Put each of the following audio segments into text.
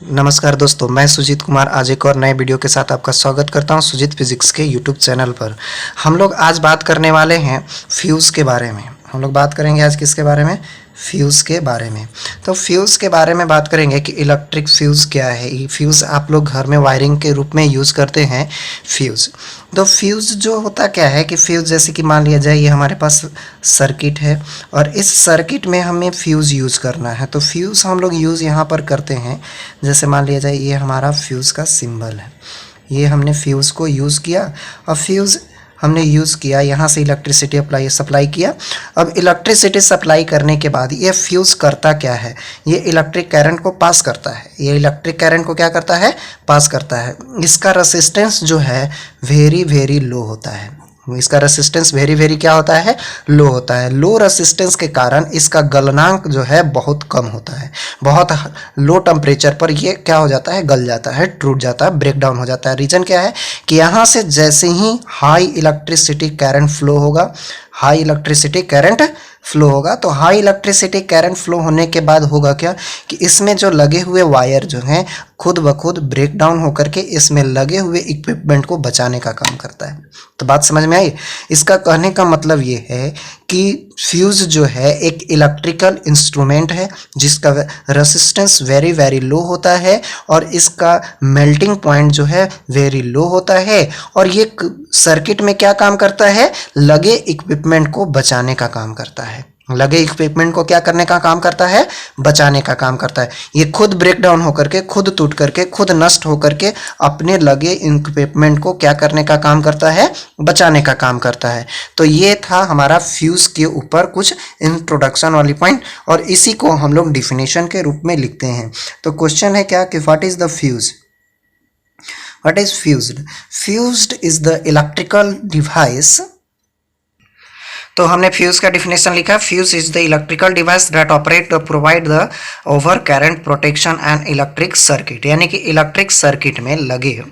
नमस्कार दोस्तों, मैं सुजीत कुमार आज एक और नए वीडियो के साथ आपका स्वागत करता हूं सुजीत फिजिक्स के यूट्यूब चैनल पर। हम लोग आज बात करने वाले हैं फ्यूज़ के बारे में। हम लोग बात करेंगे आज किसके बारे में? फ्यूज़ के बारे में। तो फ्यूज़ के बारे में बात करेंगे कि इलेक्ट्रिक फ्यूज़ क्या है। ये फ्यूज़ आप लोग घर में वायरिंग के रूप में यूज़ करते हैं फ्यूज़। तो फ्यूज़ जो होता क्या है कि फ्यूज़ जैसे कि मान लिया जाए ये हमारे पास सर्किट है और इस सर्किट में हमें फ्यूज़ यूज़ करना है। तो फ्यूज़ हम लोग यूज़ यहाँ पर करते हैं, जैसे मान लिया जाए ये हमारा फ्यूज़ का सिंबल है। ये हमने फ्यूज़ को यूज़ किया और फ्यूज़ हमने यूज़ किया, यहाँ से इलेक्ट्रिसिटी सप्लाई किया। अब इलेक्ट्रिसिटी सप्लाई करने के बाद ये फ्यूज़ करता क्या है? ये इलेक्ट्रिक करंट को पास करता है। ये इलेक्ट्रिक करंट को क्या करता है? पास करता है। इसका रेसिस्टेंस जो है वेरी लो होता है। इसका रेसिस्टेंस वेरी क्या होता है? लो होता है। लो रेसिस्टेंस के कारण इसका गलनांक जो है बहुत कम होता है। बहुत लो टेम्परेचर पर ये क्या हो जाता है? गल जाता है, टूट जाता है, ब्रेक डाउन हो जाता है। रीज़न क्या है कि यहाँ से जैसे ही हाई इलेक्ट्रिसिटी करंट फ्लो होगा, हाई इलेक्ट्रिसिटी करंट फ्लो होगा, तो हाई इलेक्ट्रिसिटी करंट फ्लो होने के बाद होगा क्या कि इसमें जो लगे हुए वायर जो हैं खुद ब खुद ब्रेक डाउन होकर के इसमें लगे हुए इक्विपमेंट को बचाने का काम करता है। तो बात समझ में आई? इसका कहने का मतलब ये है कि फ्यूज़ जो है एक इलेक्ट्रिकल इंस्ट्रूमेंट है जिसका रेसिस्टेंस वेरी लो होता है और इसका मेल्टिंग पॉइंट जो है वेरी लो होता है और ये सर्किट में क्या काम करता है? लगे इक्विपमेंट को बचाने का काम करता है। लगे इक्विपमेंट को क्या करने का काम करता है? बचाने का काम करता है। ये खुद ब्रेक डाउन होकर के, खुद टूट करके, खुद नष्ट होकर के अपने लगे इक्विपमेंट को क्या करने का काम करता है? बचाने का काम करता है। तो ये था हमारा फ्यूज़ के ऊपर कुछ इंट्रोडक्शन वाली पॉइंट और इसी को हम लोग डिफिनेशन के रूप में लिखते हैं। तो क्वेश्चन है क्या कि what is the fuse? What is fused? Fused is the electrical device. तो हमने फ्यूज़ का डिफिनेशन लिखा। Fuse is the electrical device that operate to provide the over current protection and electric circuit, यानी कि electric circuit में लगे,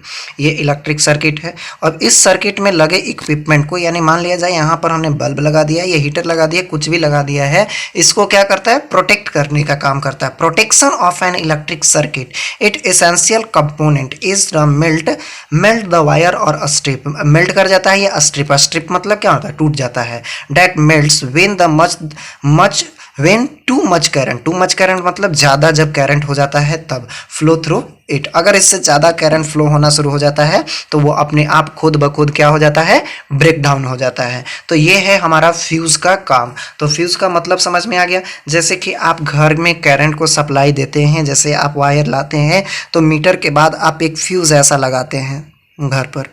ये electric circuit है और इस सर्किट में लगे इक्विपमेंट को, यानी मान लिया जाए यहाँ पर हमने बल्ब लगा दिया, ये हीटर लगा दिया, कुछ भी लगा दिया है, इसको क्या करता है? प्रोटेक्ट करने का काम करता है। Protection of an electric circuit, it essential component is the melt the wire और स्ट्रिप। मेल्ट कर जाता है ये स्ट्रिप मतलब क्या होता है? टूट जाता है। that melts when too much current मतलब ज़्यादा जब करंट हो जाता है तब फ्लो थ्रू इट। अगर इससे ज़्यादा करंट फ्लो होना शुरू हो जाता है तो वो अपने आप खुद ब खुद क्या हो जाता है? ब्रेक डाउन हो जाता है। तो ये है हमारा फ्यूज़ का काम। तो फ्यूज़ का मतलब समझ में आ गया। जैसे कि आप घर में करंट को सप्लाई देते हैं, जैसे आप वायर लाते हैं तो मीटर के बाद आप एक फ्यूज़ ऐसा लगाते हैं घर पर,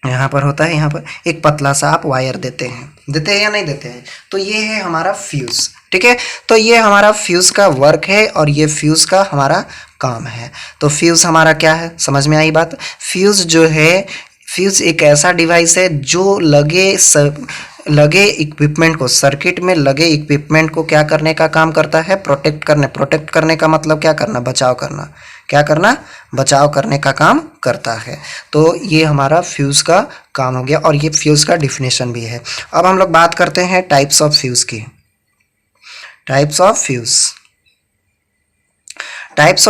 यहाँ पर होता है, यहाँ पर एक पतला सा आप वायर देते हैं या नहीं देते हैं? तो ये है हमारा फ्यूज़। ठीक है, तो ये हमारा फ्यूज़ का वर्क है और ये फ्यूज़ का हमारा काम है। तो फ्यूज़ हमारा क्या है? समझ में आई बात? फ्यूज़ जो है, फ्यूज़ एक ऐसा डिवाइस है जो लगे इक्विपमेंट को, सर्किट में लगे इक्विपमेंट को क्या करने का काम करता है? प्रोटेक्ट करने का मतलब क्या करना? बचाव करना। क्या करना? बचाव करने का काम करता है। तो ये हमारा फ्यूज़ का काम हो गया और ये फ्यूज़ का डिफिनेशन भी है। अब हम लोग बात करते हैं टाइप्स ऑफ फ्यूज़ की। टाइप्स ऑफ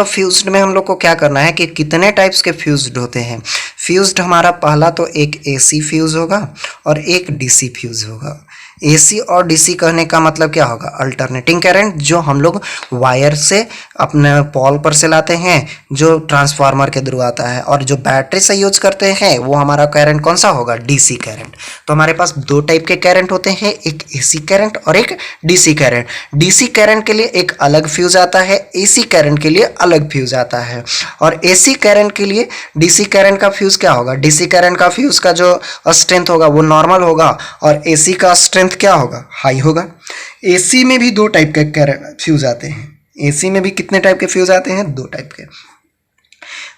फ्यूज्ड में हम लोग को क्या करना है कि कितने टाइप्स के फ्यूज्ड होते हैं। फ्यूज्ड हमारा पहला तो एक एसी फ्यूज़ होगा और एक डीसी फ्यूज़ होगा। एसी और डीसी कहने का मतलब क्या होगा? अल्टरनेटिंग करंट जो हम लोग वायर से अपने पॉल पर से लाते हैं, जो ट्रांसफार्मर के थ्रू आता है, और जो बैटरी से यूज करते हैं वो हमारा करंट कौन सा होगा? DC current. तो हमारे पास दो टाइप के करंट होते हैं, एक एसी करंट और एक डीसी करंट। डीसी करंट के लिए एक अलग फ्यूज आता है, एसी करंट के लिए अलग फ्यूज आता है। और एसी करंट के लिए डीसी करंट का फ्यूज क्या होगा? डीसी करंट का फ्यूज का जो स्ट्रेंथ होगा वो नॉर्मल होगा और एसी का स्ट्रेंथ क्या होगा? हाई होगा। एसी में भी दो टाइप के फ्यूज आते हैं। एसी में भी कितने टाइप के फ्यूज आते हैं? दो टाइप के।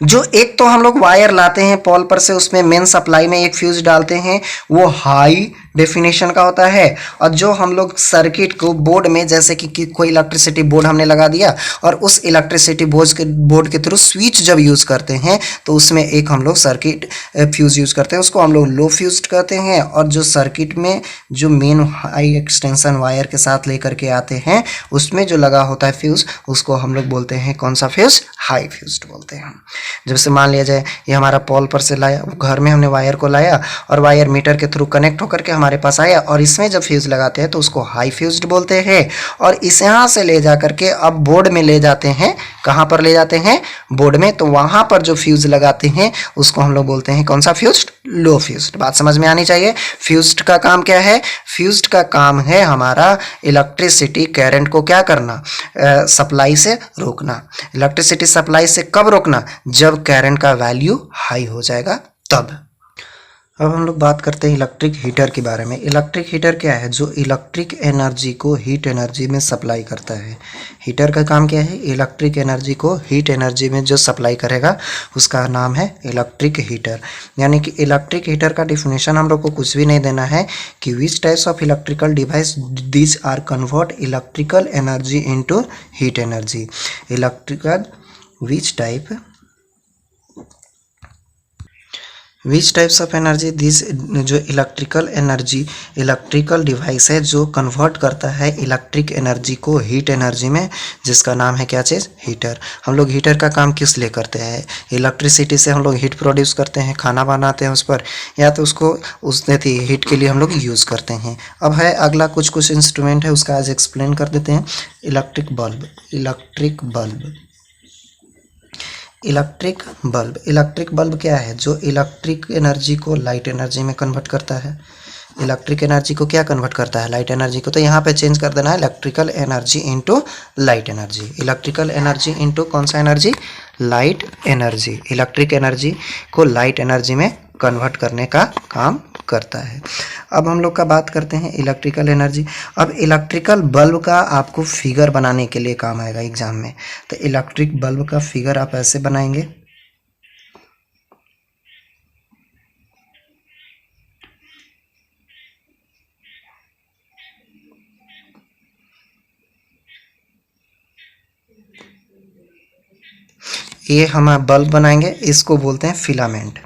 जो एक तो हम लोग वायर लाते हैं पोल पर से, उसमें मेन सप्लाई में एक फ्यूज डालते हैं, वो हाई डेफिनेशन का होता है। और जो हम लोग सर्किट को बोर्ड में, जैसे कि कोई इलेक्ट्रिसिटी बोर्ड हमने लगा दिया और उस इलेक्ट्रिसिटी बोर्ड के थ्रू स्विच जब यूज़ करते हैं तो उसमें एक हम लोग सर्किट फ्यूज़ यूज़ करते हैं, उसको हम लोग लो फ्यूज कहते हैं। और जो सर्किट में जो मेन हाई एक्सटेंशन वायर के साथ लेकर के आते हैं उसमें जो लगा होता है फ्यूज़, उसको हम लोग बोलते हैं कौन सा फ्यूज़? हाई फ्यूज बोलते हैं। जब से मान लिया जाए ये हमारा पोल पर से लाया, घर में हमने वायर को लाया और वायर मीटर के थ्रू कनेक्ट होकर के हमारे पास आया और इसमें जब फ्यूज लगाते हैं तो उसको हाई फ्यूज्ड बोलते हैं। और इस यहाँ से ले जा करके अब बोर्ड में ले जाते हैं। कहाँ पर ले जाते हैं? बोर्ड में। तो वहाँ पर जो फ्यूज लगाते हैं उसको हम लोग बोलते हैं कौन सा फ्यूज्ड? लो फ्यूज्ड। बात समझ में आनी चाहिए। फ्यूज्ड का काम क्या है? फ्यूज्ड का काम है हमारा इलेक्ट्रिसिटी करंट को क्या करना? सप्लाई से रोकना। इलेक्ट्रिसिटी सप्लाई से कब रोकना? जब करंट का वैल्यू हाई हो जाएगा तब। अब हम लोग बात करते हैं इलेक्ट्रिक हीटर के बारे में। इलेक्ट्रिक हीटर क्या है? जो इलेक्ट्रिक एनर्जी को हीट एनर्जी में सप्लाई करता है। हीटर का काम क्या है? इलेक्ट्रिक एनर्जी को हीट एनर्जी में जो सप्लाई करेगा उसका नाम है इलेक्ट्रिक हीटर। यानी कि इलेक्ट्रिक हीटर का डिफिनेशन हम लोग को कुछ भी नहीं देना है कि which types of electrical device this are convert electrical energy into heat energy. Electrical which types of energy this, जो इलेक्ट्रिकल एनर्जी, इलेक्ट्रिकल डिवाइस है जो कन्वर्ट करता है इलेक्ट्रिक एनर्जी को हीट एनर्जी में, जिसका नाम है क्या चीज़? हीटर। हम लोग हीटर का काम किस लिए करते हैं? इलेक्ट्रिसिटी से हम लोग हीट प्रोड्यूस करते हैं, खाना बनाते हैं उस पर, या तो उसको हीट के लिए हम लोग यूज़ करते हैं। अब है अगला कुछ इंस्ट्रूमेंट है, उसका आज एक्सप्लेन कर देते हैं। Electric bulb. इलेक्ट्रिक बल्ब क्या है? जो इलेक्ट्रिक एनर्जी को लाइट एनर्जी में कन्वर्ट करता है। इलेक्ट्रिक एनर्जी को क्या कन्वर्ट करता है? लाइट एनर्जी को। तो यहाँ पे चेंज कर देना है electrical energy into light energy. Electrical energy into कौन सा energy? Light energy. Electric energy को लाइट एनर्जी में कन्वर्ट करने का काम करता है। अब हम लोग का बात करते हैं इलेक्ट्रिकल एनर्जी। अब इलेक्ट्रिकल बल्ब का आपको फिगर बनाने के लिए काम आएगा एग्जाम में। तो इलेक्ट्रिक बल्ब का फिगर आप ऐसे बनाएंगे। ये हम बल्ब बनाएंगे, इसको बोलते हैं फिलामेंट।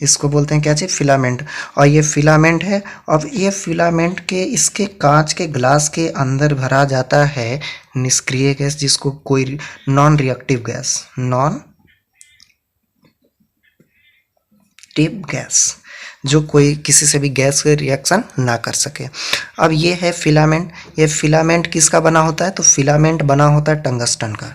इसको बोलते हैं क्या चीज़? फिलामेंट। और ये फिलामेंट है। अब ये फिलामेंट के इसके कांच के ग्लास के अंदर भरा जाता है निष्क्रिय गैस, जिसको कोई नॉन रिएक्टिव गैस, जो कोई किसी से भी गैस के रिएक्शन ना कर सके। अब ये है फिलामेंट। ये फिलामेंट किसका बना होता है? तो फिलामेंट बना होता है टंगस्टन का।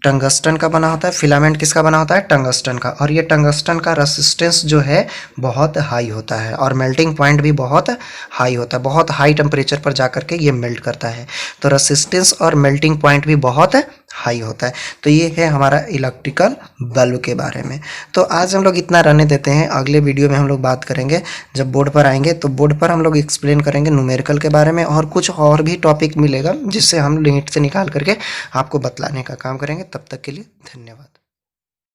टंगस्टन का बना होता है। फिलामेंट किसका बना होता है? टंगस्टन का। और ये टंगस्टन का रेसिस्टेंस जो है बहुत हाई होता है और मेल्टिंग पॉइंट भी बहुत हाई होता है। बहुत हाई टेम्परेचर पर जाकर के ये मेल्ट करता है, तो रेसिस्टेंस और मेल्टिंग पॉइंट भी बहुत हाई होता है। तो ये है हमारा इलेक्ट्रिकल बल्ब के बारे में। तो आज हम लोग इतना रहने देते हैं। अगले वीडियो में हम लोग बात करेंगे, जब बोर्ड पर आएंगे तो बोर्ड पर हम लोग एक्सप्लेन करेंगे न्यूमेरिकल के बारे में, और कुछ और भी टॉपिक मिलेगा जिससे हम लिमिट से निकाल करके आपको बतलाने का काम करेंगे। तब तक के लिए धन्यवाद।